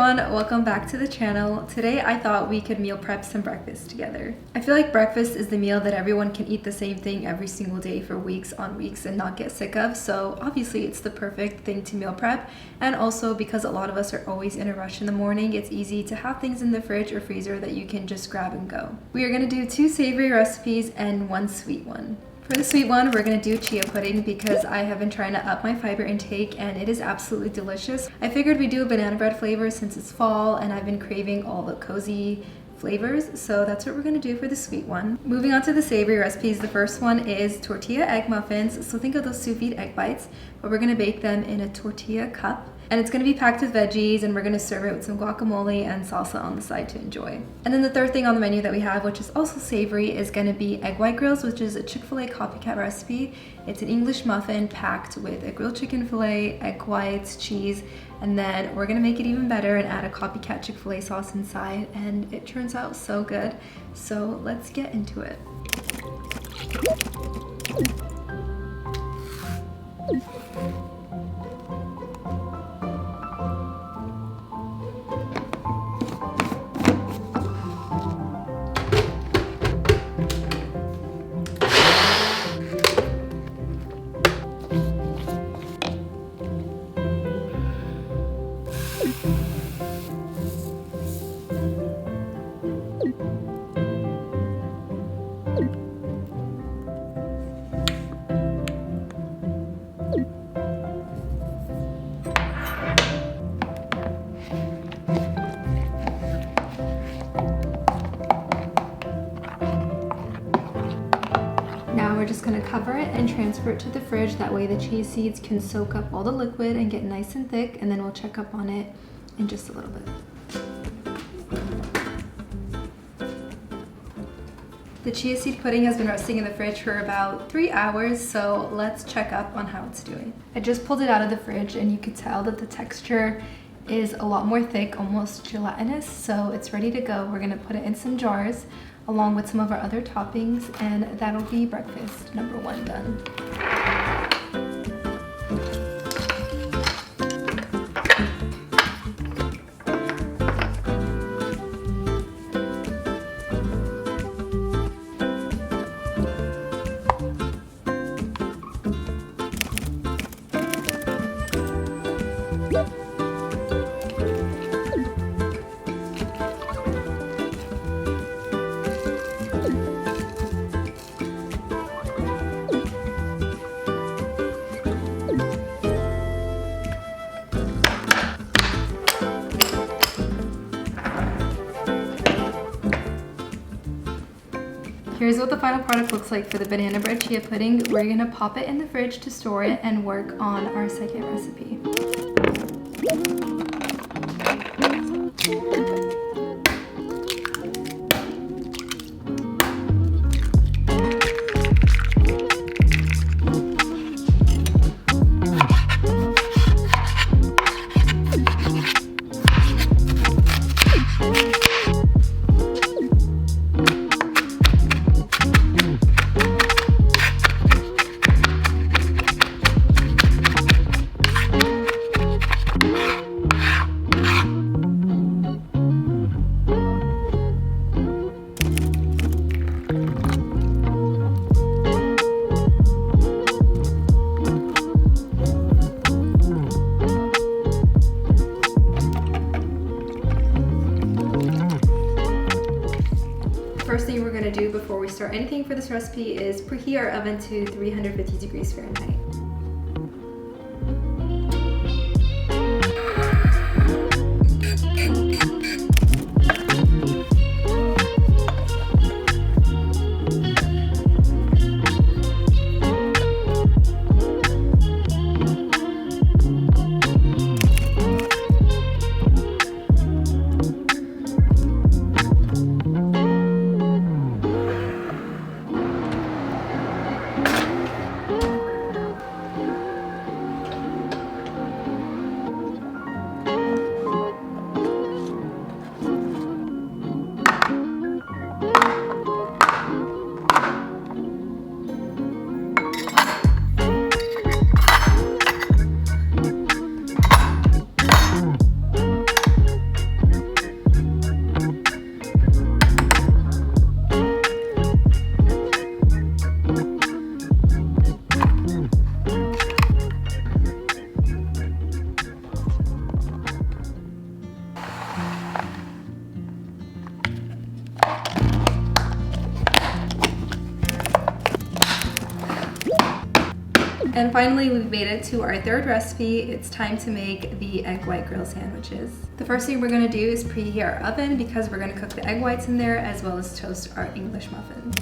everyone, welcome back to the channel. Today I thought we could meal prep some breakfast together. I feel like breakfast is the meal that everyone can eat the same thing every single day for weeks on weeks and not get sick of, so obviously it's the perfect thing to meal prep. And also because a lot of us are always in a rush in the morning, it's easy to have things in the fridge or freezer that you can just grab and go. We are going to do 2 savory recipes and 1 sweet one. For the sweet one, we're going to do chia pudding because I have been trying to up my fiber intake and it is absolutely delicious. I figured we'd do a banana bread flavor since it's fall and I've been craving all the cozy flavors, so that's what we're going to do for the sweet one. Moving on to the savory recipes, the first one is tortilla egg muffins. So think of those sous vide egg bites, but we're going to bake them in a tortilla cup. And it's going to be packed with veggies, and we're going to serve it with some guacamole and salsa on the side to enjoy. And then the third thing on the menu that we have, which is also savory, is going to be egg white grills, which is a Chick-fil-A copycat recipe. It's an English muffin packed with a grilled chicken fillet, egg whites, cheese, and then we're going to make it even better and add a copycat Chick-fil-A sauce inside, and it turns out so good. So let's get into it. Now we're just going to cover it and transfer it to the fridge. That way the chia seeds can soak up all the liquid and get nice and thick, and then we'll check up on it in just a little bit. The chia seed pudding has been resting in the fridge for about 3 hours, so let's check up on how it's doing. I just pulled it out of the fridge and you could tell that the texture is a lot more thick, almost gelatinous, so it's ready to go. We're going to put it in some jars along with some of our other toppings, and that'll be breakfast number 1 done. Here's what the final product looks like for the banana bread chia pudding. We're gonna pop it in the fridge to store it and work on our second recipe. First thing we're going to do before we start anything for this recipe is preheat our oven to 350 degrees Fahrenheit. And finally, we've made it to our third recipe. It's time to make the egg white grill sandwiches. The first thing we're gonna do is preheat our oven because we're gonna cook the egg whites in there as well as toast our English muffins.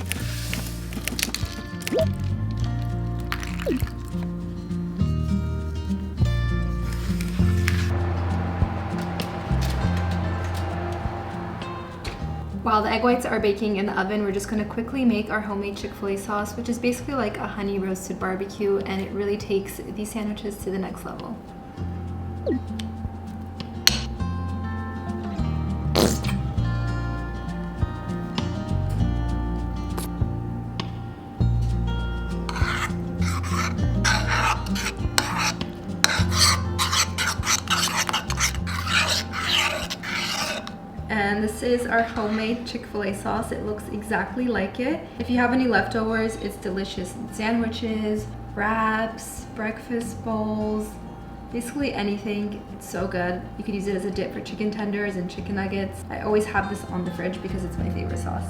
While the egg whites are baking in the oven, we're just gonna quickly make our homemade Chick-fil-A sauce, which is basically like a honey roasted barbecue, and it really takes these sandwiches to the next level. And this is our homemade Chick-fil-A sauce. It looks exactly like it. If you have any leftovers, it's delicious in sandwiches, wraps, breakfast bowls, basically anything. It's so good. You could use it as a dip for chicken tenders and chicken nuggets. I always have this on the fridge because it's my favorite sauce.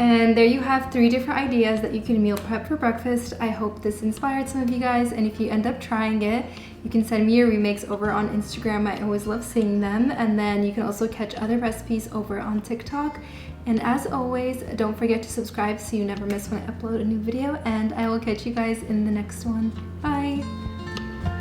And there you have 3 different ideas that you can meal prep for breakfast. I hope this inspired some of you guys, and if you end up trying it, you can send me your remakes over on Instagram. I always love seeing them. And then you can also catch other recipes over on TikTok. And as always, don't forget to subscribe so you never miss when I upload a new video, and I will catch you guys in the next one. Bye!